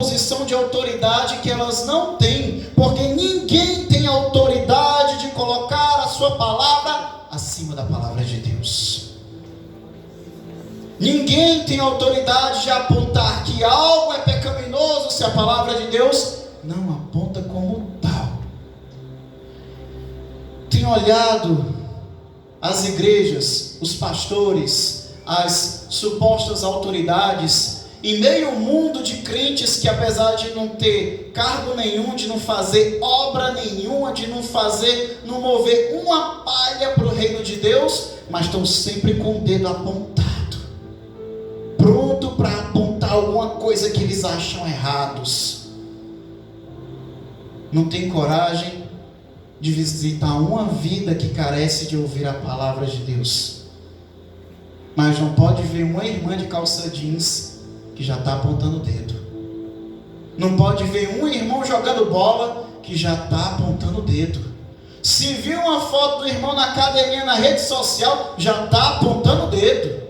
posição de autoridade que elas não têm, porque ninguém tem autoridade de colocar a sua palavra acima da palavra de Deus. Ninguém tem autoridade de apontar que algo é pecaminoso se a palavra de Deus não aponta como tal. Tenho olhado as igrejas, os pastores, as supostas autoridades, em meio ao mundo de crentes que, apesar de não ter cargo nenhum, de não fazer obra nenhuma, de não mover uma palha para o reino de Deus, mas estão sempre com o dedo apontado, pronto para apontar alguma coisa que eles acham errados. Não tem coragem de visitar uma vida que carece de ouvir a palavra de Deus, mas não pode ver uma irmã de calça jeans que já está apontando o dedo. Não pode ver um irmão jogando bola que já está apontando o dedo. Se viu uma foto do irmão na academia, na rede social, já está apontando o dedo.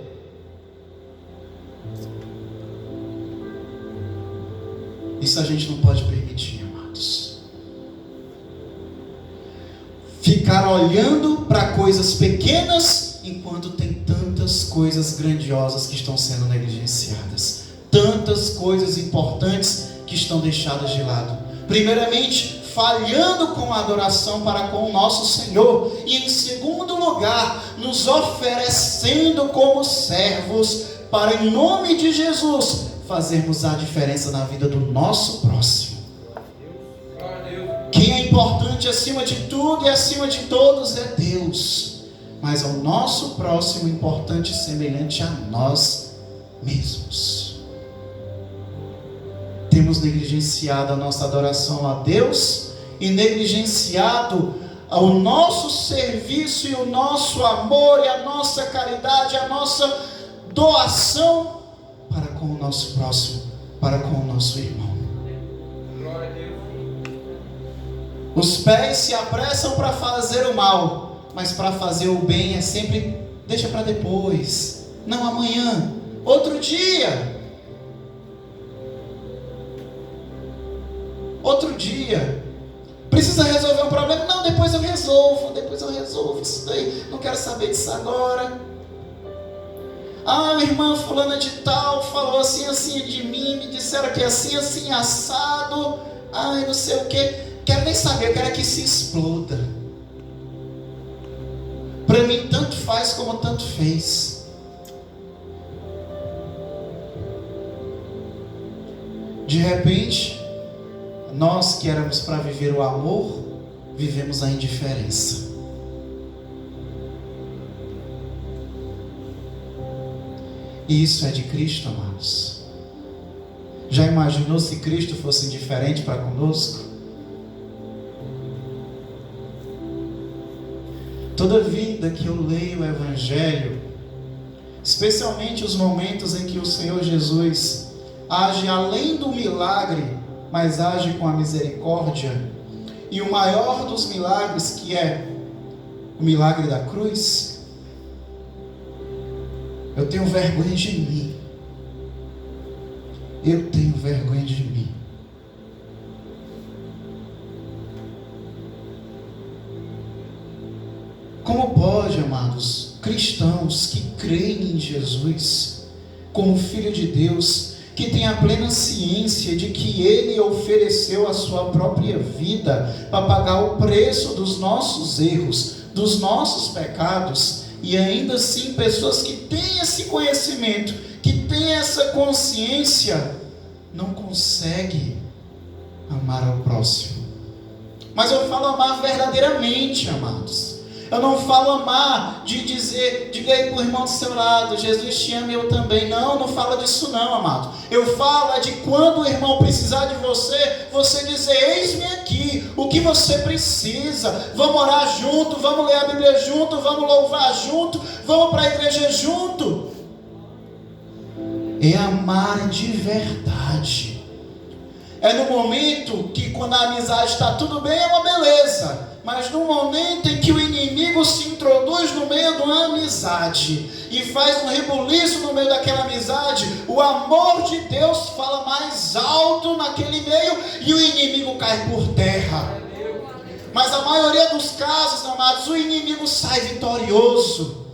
Isso a gente não pode permitir, amados. Ficar olhando para coisas pequenas enquanto tem tantas coisas grandiosas que estão sendo negligenciadas. Tantas coisas importantes que estão deixadas de lado. Primeiramente, falhando com a adoração para com o nosso Senhor. E em segundo lugar, nos oferecendo como servos para, em nome de Jesus, fazermos a diferença na vida do nosso próximo. Quem é importante acima de tudo e acima de todos é Deus. Mas ao nosso próximo importante e semelhante a nós mesmos. Temos negligenciado a nossa adoração a Deus e negligenciado o nosso serviço e o nosso amor e a nossa caridade, a nossa doação para com o nosso próximo, para com o nosso irmão. Os pés se apressam para fazer o mal, mas para fazer o bem é sempre, deixa para depois, não amanhã, outro dia. Outro dia, precisa resolver um problema? Não, depois eu resolvo isso daí, não quero saber disso agora. Ah, a irmã fulana de tal falou assim, assim de mim, me disseram que é assim, assim, assado, ai, não sei o que, quero nem saber, eu quero que se exploda. Para mim tanto faz como tanto fez. De repente, nós que éramos para viver o amor, vivemos a indiferença. E isso é de Cristo, amados. Já imaginou se Cristo fosse indiferente para conosco? Toda vida que eu leio o Evangelho, especialmente os momentos em que o Senhor Jesus age além do milagre, mas age com a misericórdia, e o maior dos milagres, que é o milagre da cruz, eu tenho vergonha de mim. Eu tenho vergonha de mim. Como pode, amados, cristãos que creem em Jesus como Filho de Deus, que tem a plena ciência de que Ele ofereceu a sua própria vida para pagar o preço dos nossos erros, dos nossos pecados, e ainda assim pessoas que têm esse conhecimento, que têm essa consciência, não conseguem amar ao próximo. Mas eu falo amar verdadeiramente, amados. Eu não falo amar de dizer, diga aí para o irmão do seu lado, Jesus te ama e eu também. Não, não fala disso não, amado. Eu falo de quando o irmão precisar de você, você dizer, eis-me aqui, o que você precisa. Vamos orar junto, vamos ler a Bíblia junto, vamos louvar junto, vamos para a igreja junto. É amar de verdade. É no momento que, quando a amizade está tudo bem, é uma beleza. Mas no momento em que o inimigo se introduz no meio de uma amizade e faz um rebuliço no meio daquela amizade, o amor de Deus fala mais alto naquele meio e o inimigo cai por terra. Mas a maioria dos casos, amados, o inimigo sai vitorioso,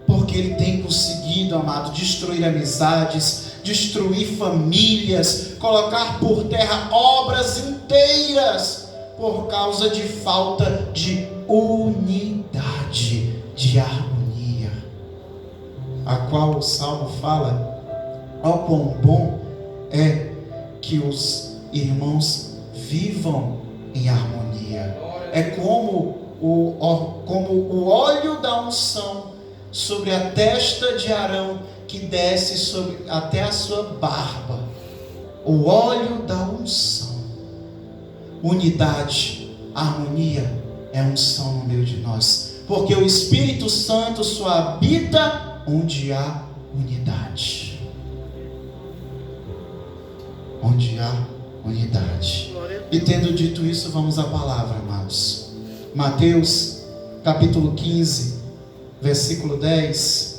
porque ele tem conseguido, amado, destruir amizades, destruir famílias, colocar por terra obras inteiras, por causa de falta de unidade, de harmonia, a qual o Salmo fala: ó quão bom é que os irmãos vivam em harmonia. É como o óleo da unção sobre a testa de Arão, que desce até a sua barba. O óleo da unção. Unidade, harmonia é unção no meio de nós, porque o Espírito Santo só habita onde há unidade. Onde há unidade. E tendo dito isso, vamos à palavra, amados. Mateus capítulo 15, versículo 10.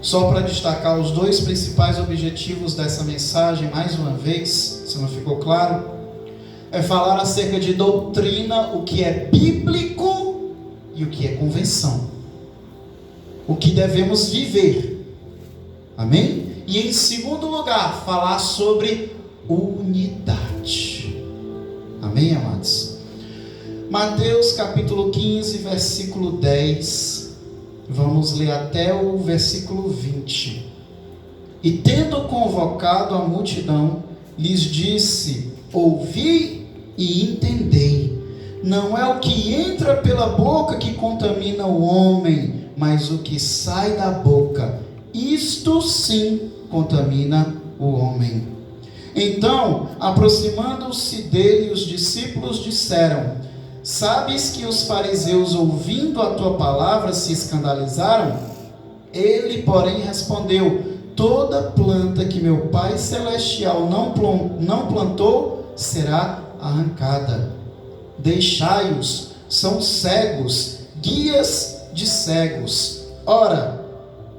Só para destacar os dois principais objetivos dessa mensagem, mais uma vez, se não ficou claro, é falar acerca de doutrina, o que é bíblico e o que é convenção, o que devemos viver, amém? E em segundo lugar, falar sobre unidade, amém, amados? Mateus capítulo 15, versículo 10. Vamos ler até o versículo 20. E tendo convocado a multidão, lhes disse: ouvi e entendei. Não é o que entra pela boca que contamina o homem, mas o que sai da boca. Isto sim contamina o homem. Então, aproximando-se dele, os discípulos disseram: sabes que os fariseus, ouvindo a tua palavra, se escandalizaram? Ele, porém, respondeu: toda planta que meu Pai Celestial não plantou será arrancada. Deixai-os, são cegos, guias de cegos. Ora,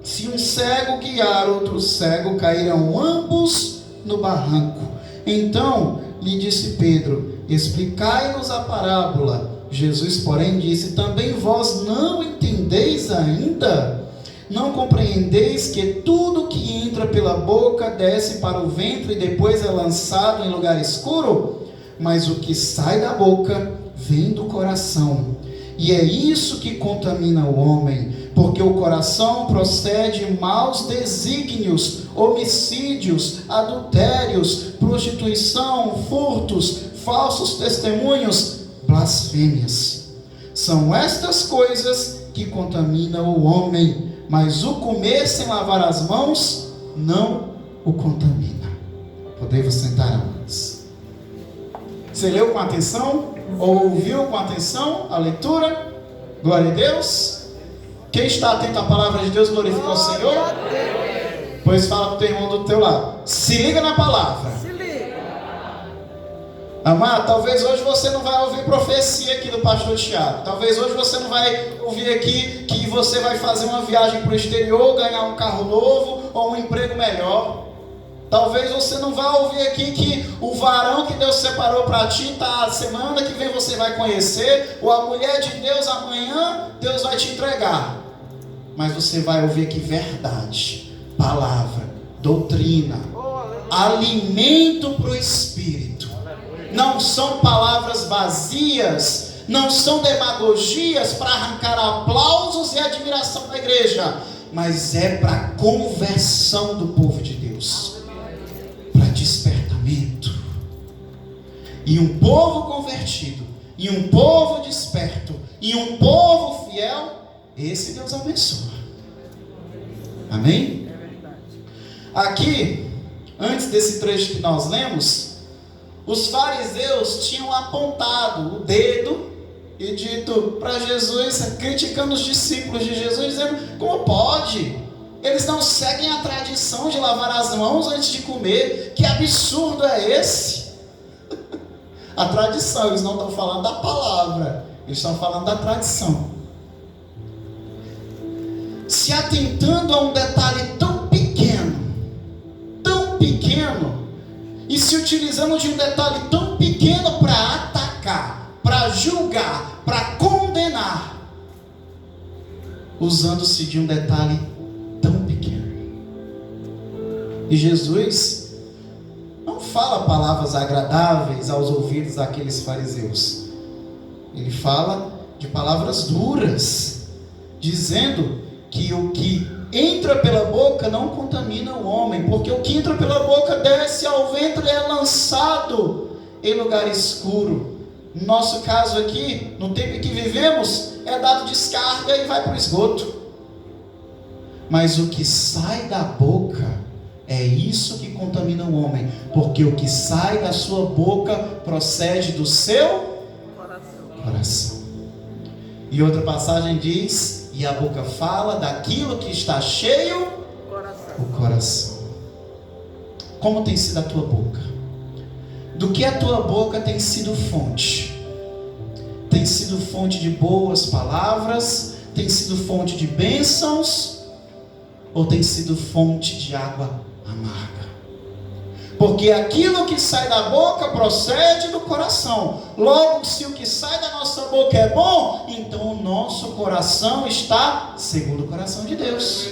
se um cego guiar outro cego, cairão ambos no barranco. Então lhe disse Pedro: explicai-nos a parábola. Jesus, porém, disse: também vós não entendeis ainda? Não compreendeis que tudo que entra pela boca desce para o ventre e depois é lançado em lugar escuro? Mas o que sai da boca vem do coração. E é isso que contamina o homem, porque o coração procede maus desígnios, homicídios, adultérios, prostituição, furtos, falsos testemunhos, blasfêmias. São estas coisas que contaminam o homem, mas o comer sem lavar as mãos não o contamina. Podemos sentar, amados. Você leu com atenção? Ou ouviu com atenção a leitura? Glória a Deus. Quem está atento à palavra de Deus glorifica o Senhor? Pois fala para o teu irmão do teu lado: se liga na palavra. Se liga. Amado, talvez hoje você não vai ouvir profecia aqui do pastor Tiago. Talvez hoje você não vai ouvir aqui que você vai fazer uma viagem para o exterior, ganhar um carro novo ou um emprego melhor. Talvez você não vá ouvir aqui que o varão que Deus separou para ti, tá, semana que vem você vai conhecer, ou a mulher de Deus amanhã Deus vai te entregar. Mas você vai ouvir aqui verdade, palavra, doutrina, alimento para o espírito. Não são palavras vazias, não são demagogias para arrancar aplausos e admiração da igreja, mas é para conversão do povo de Deus, para despertamento. E um povo convertido, e um povo desperto, e um povo fiel, esse Deus abençoa. Amém? Aqui, antes desse trecho que nós lemos, os fariseus tinham apontado o dedo e dito para Jesus, criticando os discípulos de Jesus, dizendo: como pode? Eles não seguem a tradição de lavar as mãos antes de comer. Que absurdo é esse? A tradição, eles não estão falando da palavra, eles estão falando da tradição. Se atentando a um detalhe tão pequeno, e se utilizando de um detalhe tão pequeno para atacar, para julgar, para condenar, usando-se de um detalhe tão pequeno. E Jesus não fala palavras agradáveis aos ouvidos daqueles fariseus. Ele fala de palavras duras, dizendo que o que entra pela boca não contamina o homem, porque o que entra pela boca desce ao ventre e é lançado em lugar escuro. No nosso caso aqui, no tempo em que vivemos, é dado descarga e vai para o esgoto. Mas o que sai da boca, é isso que contamina o homem, porque o que sai da sua boca procede do seu coração. E outra passagem diz: e a boca fala daquilo que está cheio o coração. Como tem sido a tua boca? Do que a tua boca tem sido fonte? Tem sido fonte de boas palavras? Tem sido fonte de bênçãos? Ou tem sido fonte de água amarga? Porque aquilo que sai da boca procede do coração. Logo, se o que sai da nossa boca é bom, então o nosso coração está segundo o coração de Deus.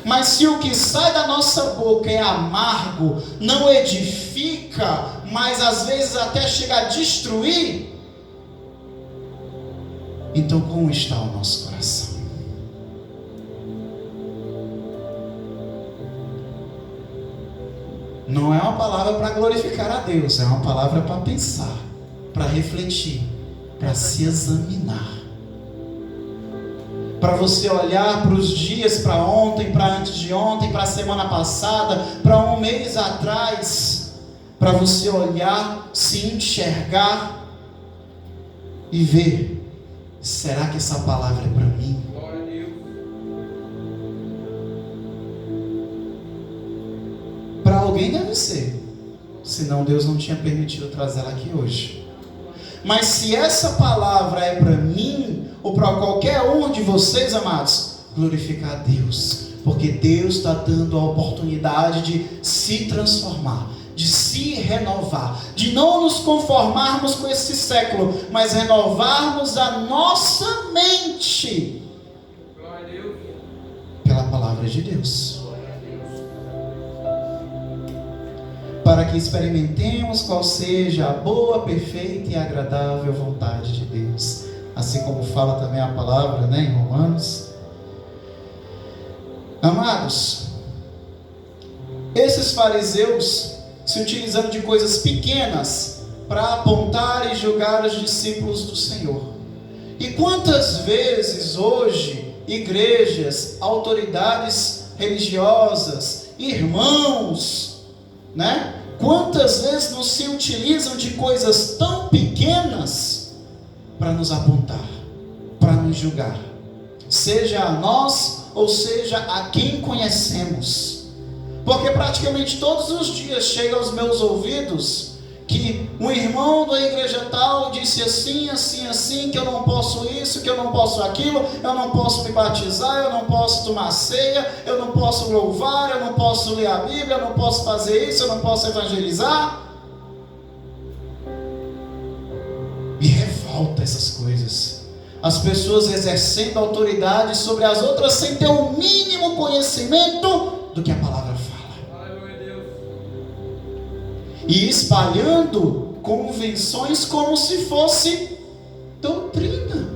Mas se o que sai da nossa boca é amargo, não edifica, mas às vezes até chega a destruir, então como está o nosso coração? Não é uma palavra para glorificar a Deus, é uma palavra para pensar, para refletir, para se examinar. Para você olhar para os dias, para ontem, para antes de ontem, para a semana passada, para um mês atrás, para você olhar, se enxergar e ver: será que essa palavra é para mim? Para alguém deve ser, senão Deus não tinha permitido trazê-la aqui hoje. Mas se essa palavra é para mim, ou para qualquer um de vocês, amados, glorificar a Deus, porque Deus está dando a oportunidade de se transformar, de se renovar, de não nos conformarmos com esse século, mas renovarmos a nossa mente pela palavra de Deus, para que experimentemos qual seja a boa, perfeita e agradável vontade de Deus. Assim como fala também a palavra, em Romanos. Amados, esses fariseus se utilizando de coisas pequenas para apontar e julgar os discípulos do Senhor. E quantas vezes hoje igrejas, autoridades religiosas, irmãos, quantas vezes não se utilizam de coisas tão pequenas para nos apontar, para nos julgar, seja a nós ou seja a quem conhecemos? Porque praticamente todos os dias chega aos meus ouvidos que um irmão da igreja tal disse assim, assim, assim, que eu não posso isso, que eu não posso aquilo, eu não posso me batizar, eu não posso tomar ceia, eu não posso louvar, eu não posso ler a Bíblia, eu não posso fazer isso, eu não posso evangelizar. Me revolta essas coisas. As pessoas exercendo autoridade sobre as outras sem ter o mínimo conhecimento do que a palavra fala. E espalhando convenções como se fosse doutrina.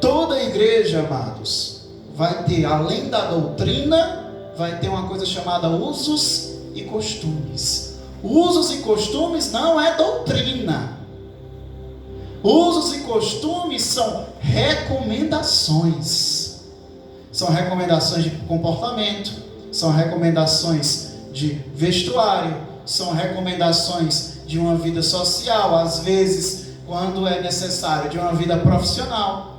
Toda igreja, amados, vai ter, além da doutrina, vai ter uma coisa chamada usos e costumes. Usos e costumes não é doutrina. Usos e costumes são recomendações. São recomendações de comportamento, são recomendações de vestuário, são recomendações de uma vida social, às vezes, quando é necessário, de uma vida profissional.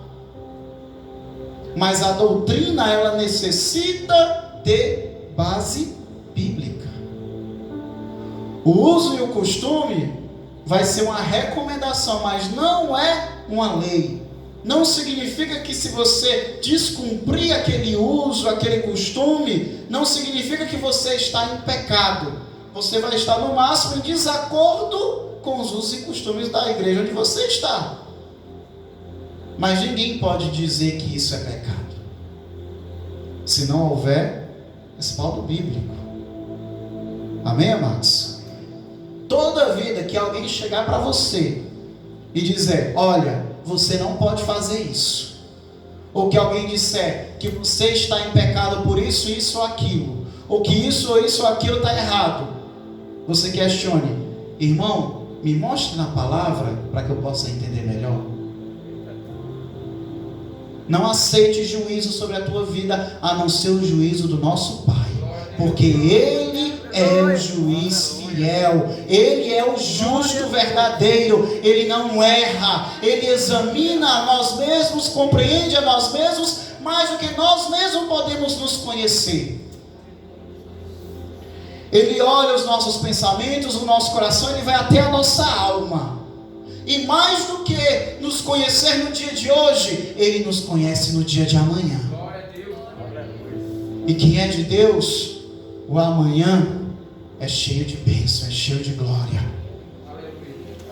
Mas a doutrina, ela necessita de base bíblica. O uso e o costume vai ser uma recomendação, mas não é uma lei. Não significa que se você descumprir aquele uso, aquele costume, não significa que você está em pecado. Você vai estar no máximo em desacordo com os usos e costumes da igreja onde você está. Mas ninguém pode dizer que isso é pecado, se não houver respaldo bíblico. Amém, amados? Toda vida que alguém chegar para você e dizer, olha, você não pode fazer isso, ou que alguém disser que você está em pecado por isso, isso ou aquilo, ou que isso ou aquilo está errado, você questione, irmão, me mostre na palavra para que eu possa entender melhor. Não aceite juízo sobre a tua vida, a não ser o juízo do nosso Pai, porque Ele é o juiz fiel, Ele é o justo verdadeiro, Ele não erra, Ele examina a nós mesmos, compreende a nós mesmos, mais do que nós mesmos podemos nos conhecer. Ele olha os nossos pensamentos, o nosso coração, Ele vai até a nossa alma. E mais do que nos conhecer no dia de hoje, Ele nos conhece no dia de amanhã. E quem é de Deus, o amanhã é cheio de bênção, é cheio de glória.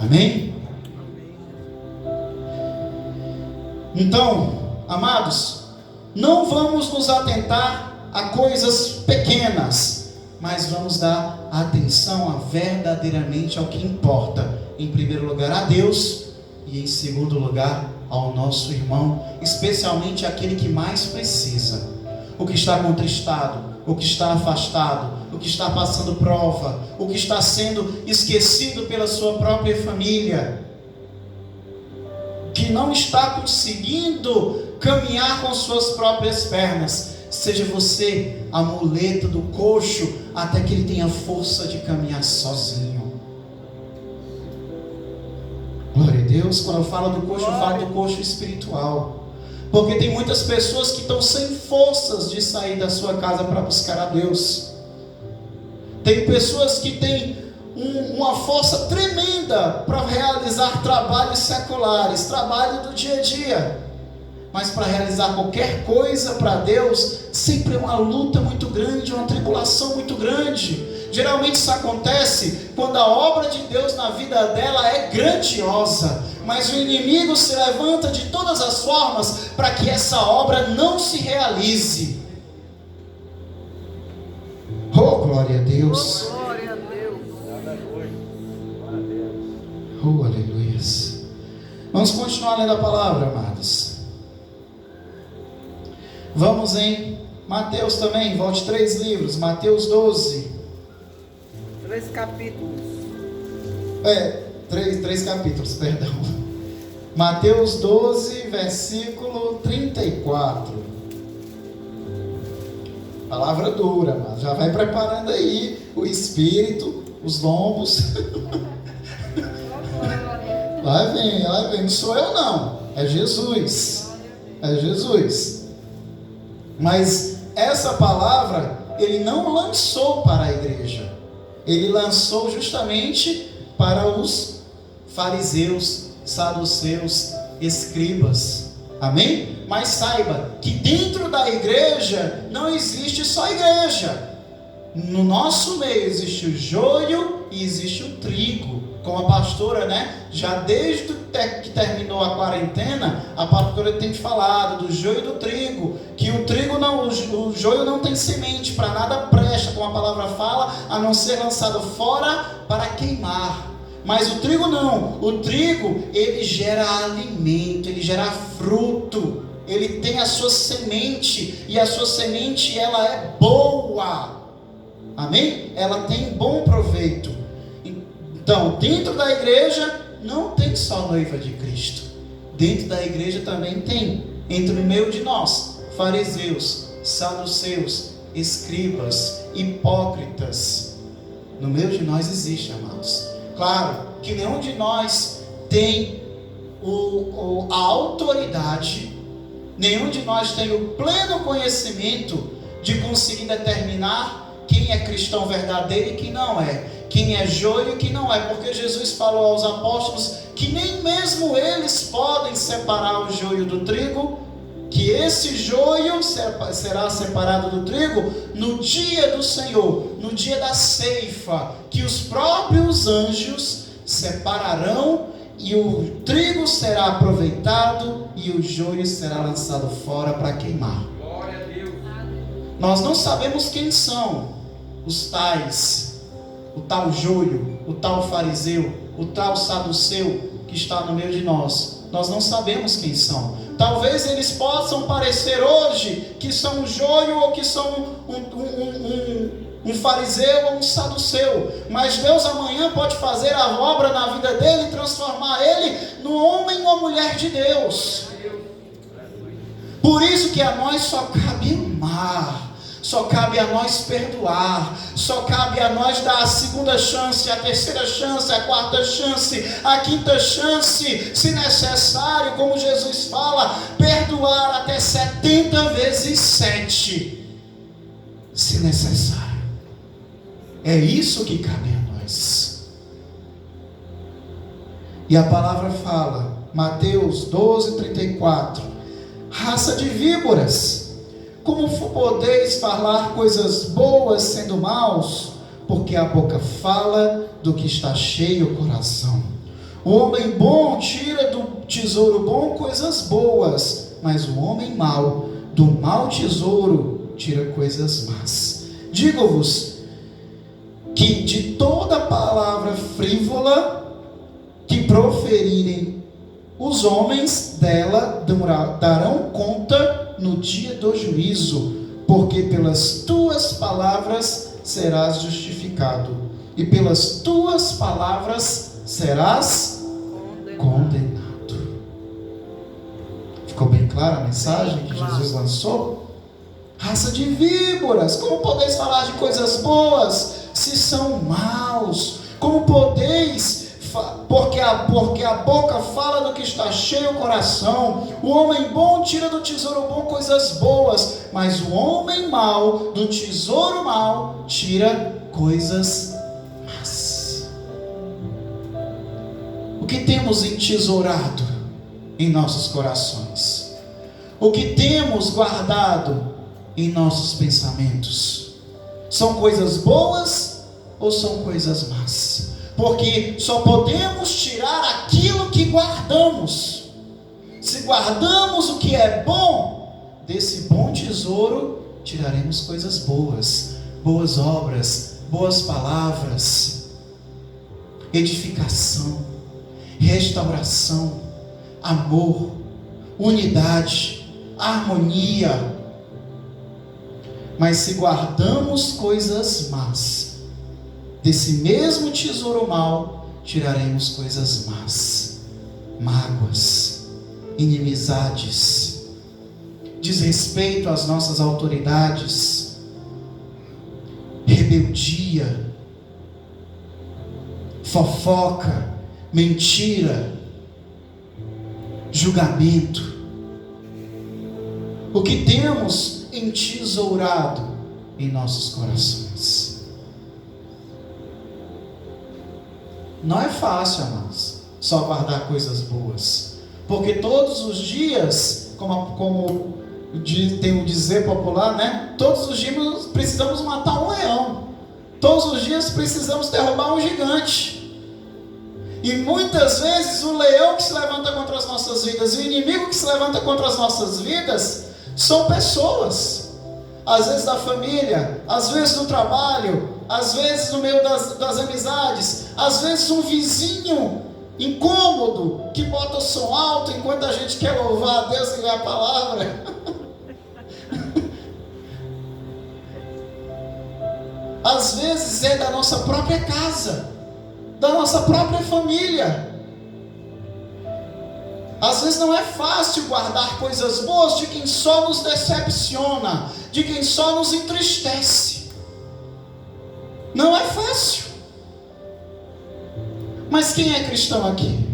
Amém? Então, amados, não vamos nos atentar a coisas pequenas, mas vamos dar atenção verdadeiramente ao que importa. Em primeiro lugar a Deus e em segundo lugar ao nosso irmão, especialmente aquele que mais precisa, o que está contristado, o que está afastado, o que está passando prova, o que está sendo esquecido pela sua própria família, que não está conseguindo caminhar com suas próprias pernas. Seja você a muleta do coxo até que ele tenha força de caminhar sozinho. Glória a Deus. Quando eu falo do coxo, eu falo do coxo espiritual, porque tem muitas pessoas que estão sem forças de sair da sua casa para buscar a Deus. Tem pessoas que têm uma força tremenda para realizar trabalhos seculares, trabalho do dia a dia, mas para realizar qualquer coisa para Deus, sempre é uma luta muito grande, uma tribulação muito grande. Geralmente isso acontece quando a obra de Deus na vida dela é grandiosa, mas o inimigo se levanta de todas as formas para que essa obra não se realize. Oh, glória a Deus! Oh, glória a Deus! Oh, aleluia! Vamos continuar lendo a palavra, amados. Vamos em Mateus também, volte 3 livros, Mateus 12. 3 capítulos. 3 capítulos, perdão. Mateus 12, versículo 34. Palavra dura, mas já vai preparando aí o espírito, os lombos. Lá vem, não sou eu não, é Jesus. É Jesus. Mas essa palavra ele não lançou para a igreja, ele lançou justamente para os fariseus, saduceus, escribas. Amém? Mas saiba que dentro da igreja não existe só igreja. No nosso meio existe o joio e existe o trigo. Como a pastora, já desde que terminou a quarentena, a pastora tem falado do joio e do trigo, que o joio não tem semente, para nada presta, como a palavra fala, a não ser lançado fora para queimar. Mas o trigo não, o trigo ele gera alimento, ele gera fruto, ele tem a sua semente, e a sua semente ela é boa, amém? Ela tem bom proveito. Então, dentro da igreja não tem só noiva de Cristo. Dentro da igreja também tem, entre o meio de nós, fariseus, saduceus, escribas, hipócritas. No meio de nós existe, amados. Claro que nenhum de nós tem a autoridade Nenhum de nós tem o pleno conhecimento de conseguir determinar quem é cristão verdadeiro e quem não é, quem é joio e quem não é, porque Jesus falou aos apóstolos que nem mesmo eles podem separar o joio do trigo, que esse joio será separado do trigo no dia do Senhor, no dia da ceifa, que os próprios anjos separarão e o trigo será aproveitado e o joio será lançado fora para queimar. Glória a Deus. Nós não sabemos quem são os tais, o tal joio, o tal fariseu, o tal saduceu que está no meio de nós. Nós não sabemos quem são. Talvez eles possam parecer hoje que são um joio ou que são um fariseu ou um saduceu, mas Deus amanhã pode fazer a obra na vida dele e transformar ele no homem ou mulher de Deus. Por isso que a nós só cabe amar, só cabe a nós perdoar, só cabe a nós dar a segunda chance, a terceira chance, a quarta chance, a quinta chance, se necessário, como Jesus fala, perdoar até 70 vezes 7, se necessário. É isso que cabe a nós. E a palavra fala, Mateus 12:34, raça de víboras, como podeis falar coisas boas sendo maus? Porque a boca fala do que está cheio o coração. O homem bom tira do tesouro bom coisas boas, mas o homem mau do mau tesouro tira coisas más. Digo-vos que de toda palavra frívola que proferirem os homens dela darão conta no dia do juízo, porque pelas tuas palavras serás justificado, e pelas tuas palavras serás condenado. Ficou bem clara a mensagem que Jesus lançou? Raça de víboras, como podeis falar de coisas boas se são maus? Como podeis, porque a boca fala do que está cheio o coração. O homem bom tira do tesouro bom coisas boas, mas o homem mau do tesouro mau tira coisas más. O que temos entesourado em nossos corações? O que temos guardado em nossos pensamentos? São coisas boas ou são coisas más? Porque só podemos tirar aquilo que guardamos. Se guardamos o que é bom, desse bom tesouro tiraremos coisas boas, boas obras, boas palavras, edificação, restauração, amor, unidade, harmonia. Mas se guardamos coisas más, desse mesmo tesouro mau, tiraremos coisas más, mágoas, inimizades, desrespeito às nossas autoridades, rebeldia, fofoca, mentira, julgamento. O que temos entesourado em nossos corações? Não é fácil, amados, só guardar coisas boas, porque todos os dias, como tem o dizer popular, né? Todos os dias precisamos matar um leão, todos os dias precisamos derrubar um gigante, e muitas vezes o leão que se levanta contra as nossas vidas, e o inimigo que se levanta contra as nossas vidas, são pessoas, às vezes da família, às vezes do trabalho, às vezes no meio das amizades, às vezes um vizinho incômodo que bota o som alto enquanto a gente quer louvar a Deus e ler a palavra. Às vezes é da nossa própria casa, da nossa própria família. Às vezes não é fácil guardar coisas boas de quem só nos decepciona, de quem só nos entristece. Não é fácil. Mas quem é cristão aqui?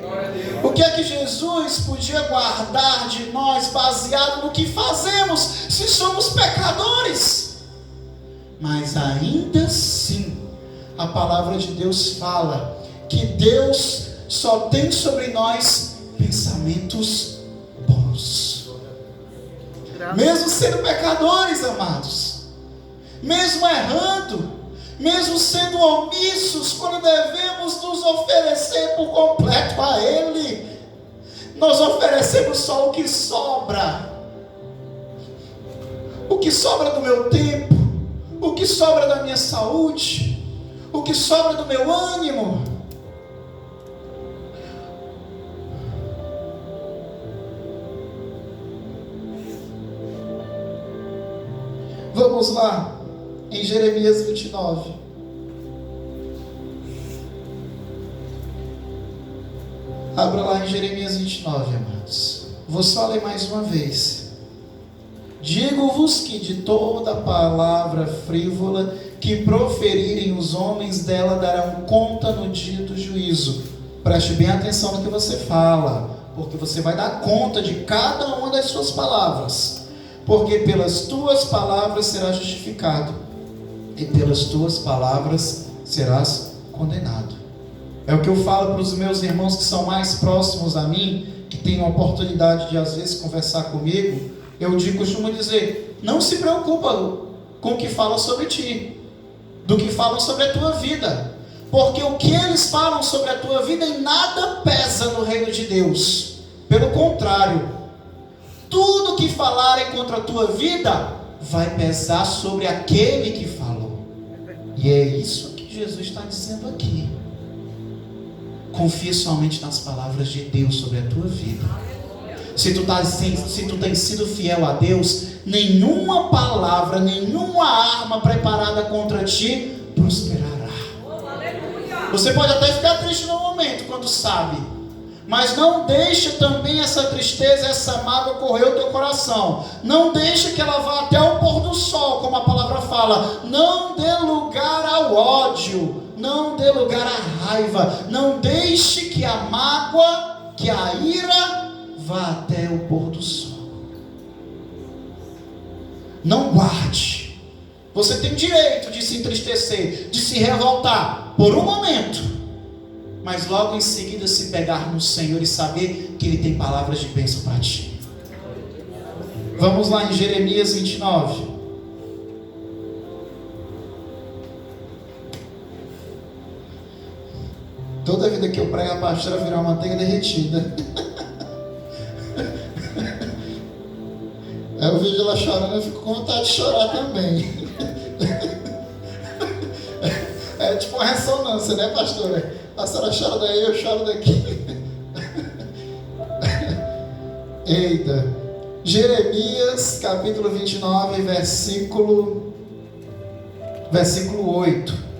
Glória a Deus. O que é que Jesus podia guardar de nós baseado no que fazemos, se somos pecadores? Mas ainda assim, a palavra de Deus fala que Deus só tem sobre nós pensamentos bons. Mesmo sendo pecadores, amados, mesmo errando, mesmo sendo omissos quando devemos nos oferecer por completo a Ele, nós oferecemos só o que sobra. O que sobra do meu tempo, o que sobra da minha saúde, o que sobra do meu ânimo. Vamos lá, em Jeremias 29. Abra lá em Jeremias 29, amados. Vou só ler mais uma vez. Digo-vos que de toda palavra frívola que proferirem os homens dela darão conta no dia do juízo. Preste bem atenção no que você fala, porque você vai dar conta de cada uma das suas palavras. Porque pelas tuas palavras serás justificado, e pelas tuas palavras serás condenado. É o que eu falo para os meus irmãos que são mais próximos a mim, que têm a oportunidade de às vezes conversar comigo. Eu costumo dizer: não se preocupa com o que falam sobre ti, do que falam sobre a tua vida, porque o que eles falam sobre a tua vida em nada pesa no reino de Deus. Pelo contrário, tudo que falarem contra a tua vida vai pesar sobre aquele que falou. E é isso que Jesus está dizendo aqui. Confia somente nas palavras de Deus sobre a tua vida. Se tu tens sido fiel a Deus, nenhuma palavra, nenhuma arma preparada contra ti prosperará. Você pode até ficar triste no momento, quando sabe, mas não deixe também essa tristeza, essa mágoa correr o teu coração. Não deixe que ela vá até o pôr do sol, como a palavra fala. Não dê lugar ao ódio, não dê lugar à raiva. Não deixe que a mágoa, que a ira vá até o pôr do sol. Não guarde. Você tem direito de se entristecer, de se revoltar por um momento, mas logo em seguida se pegar no Senhor e saber que Ele tem palavras de bênção para ti. Vamos lá em Jeremias 29. Toda vida que eu prego, a pastora vira uma manteiga derretida. Aí eu vejo ela chorando, eu fico com vontade de chorar também. É tipo uma ressonância, né, pastora? A senhora chora daí, eu choro daqui. Eita. Jeremias, capítulo 29, versículo 8.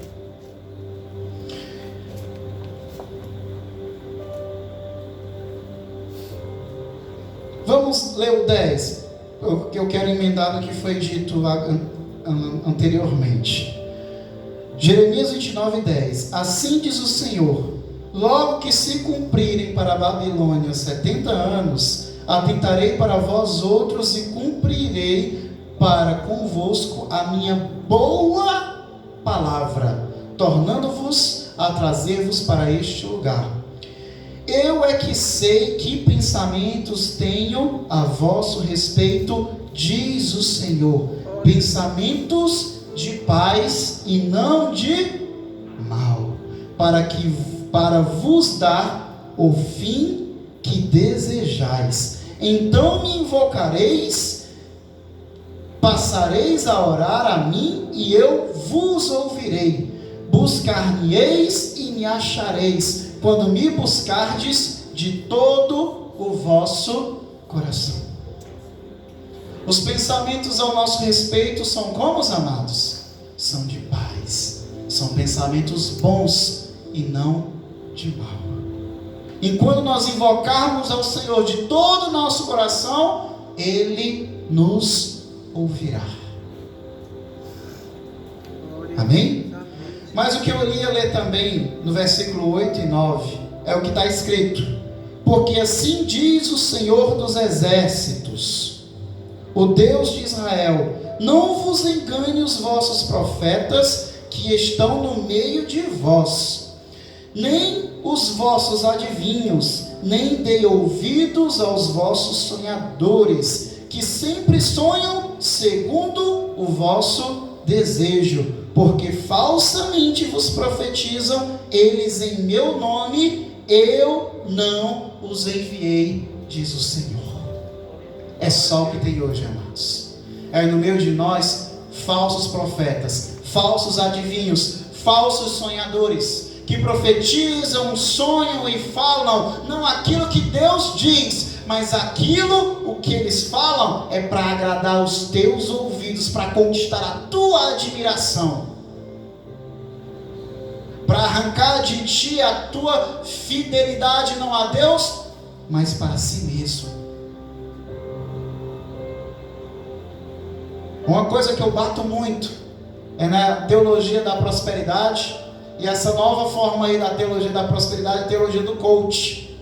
Vamos ler o 10, que eu quero emendar no que foi dito anteriormente. Jeremias 29, 10. Assim diz o Senhor: logo que se cumprirem para a Babilônia 70 anos, atentarei para vós outros e cumprirei para convosco a minha boa palavra, tornando-vos a trazer-vos para este lugar. Eu é que sei que pensamentos tenho a vosso respeito, diz o Senhor, pensamentos de paz e não de mal, para vos dar o fim que desejais. Então me invocareis, passareis a orar a mim e eu vos ouvirei. Buscar-me-eis e me achareis, quando me buscardes de todo o vosso coração. Os pensamentos ao nosso respeito são como, amados? São de paz. São pensamentos bons e não de mal. E quando nós invocarmos ao Senhor de todo o nosso coração, Ele nos ouvirá. Amém? Mas o que eu ia ler também no versículo 8 e 9 é o que está escrito: porque assim diz o Senhor dos Exércitos, o Deus de Israel: não vos engane os vossos profetas que estão no meio de vós, nem os vossos adivinhos, nem dei ouvidos aos vossos sonhadores, que sempre sonham segundo o vosso desejo, porque falsamente vos profetizam eles em meu nome, eu não os enviei, diz o Senhor. É só o que tem hoje, amados. É no meio de nós falsos profetas, falsos adivinhos, falsos sonhadores, que profetizam, sonham e falam não aquilo que Deus diz, mas aquilo o que eles falam é para agradar os teus ouvidos, para conquistar a tua admiração, para arrancar de ti a tua fidelidade não a Deus, mas para si mesmo. Uma coisa que eu bato muito é na teologia da prosperidade, e essa nova forma aí da teologia da prosperidade, a teologia do coach,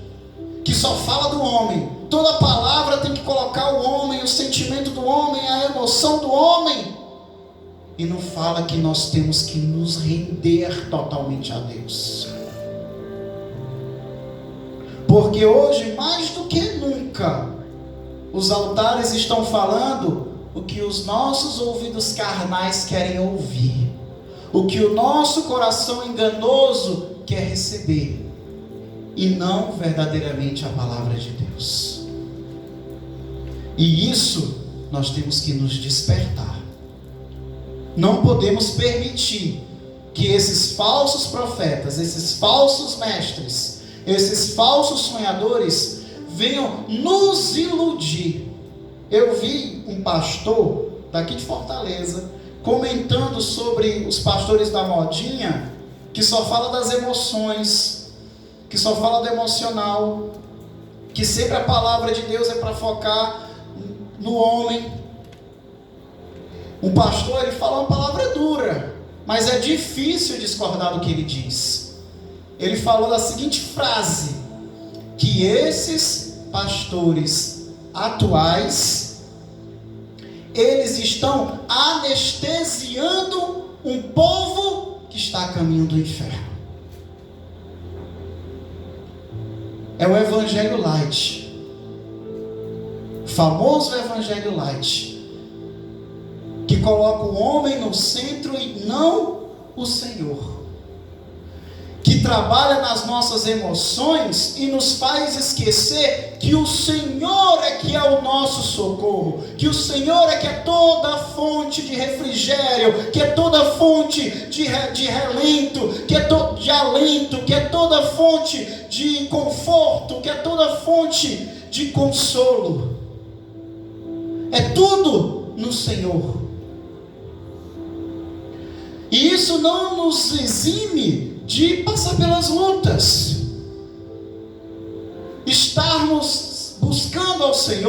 que só fala do homem. Toda palavra tem que colocar o homem, o sentimento do homem, a emoção do homem, e não fala que nós temos que nos render totalmente a Deus. Porque hoje, mais do que nunca, os altares estão falando o que os nossos ouvidos carnais querem ouvir, o que o nosso coração enganoso quer receber, e não verdadeiramente a palavra de Deus. E isso nós temos que nos despertar. Não podemos permitir que esses falsos profetas, esses falsos mestres, esses falsos sonhadores venham nos iludir. Eu vi um pastor daqui de Fortaleza comentando sobre os pastores da modinha, que só fala das emoções, que só fala do emocional, que sempre a palavra de Deus é para focar no homem. Um pastor, ele fala uma palavra dura, mas é difícil discordar do que ele diz. Ele falou da seguinte frase: que esses pastores atuais, eles estão anestesiando um povo que está a caminho do inferno. É o Evangelho Light, o famoso Evangelho Light, que coloca o homem no centro e não o Senhor, que trabalha nas nossas emoções e nos faz esquecer que o Senhor é que é o nosso socorro, que o Senhor é que é toda a fonte de refrigério, que é toda a fonte de relento, que é de alento, que é toda a fonte de conforto, que é toda a fonte de consolo. É tudo no Senhor. E isso não nos exime de passar pelas lutas, estarmos buscando ao Senhor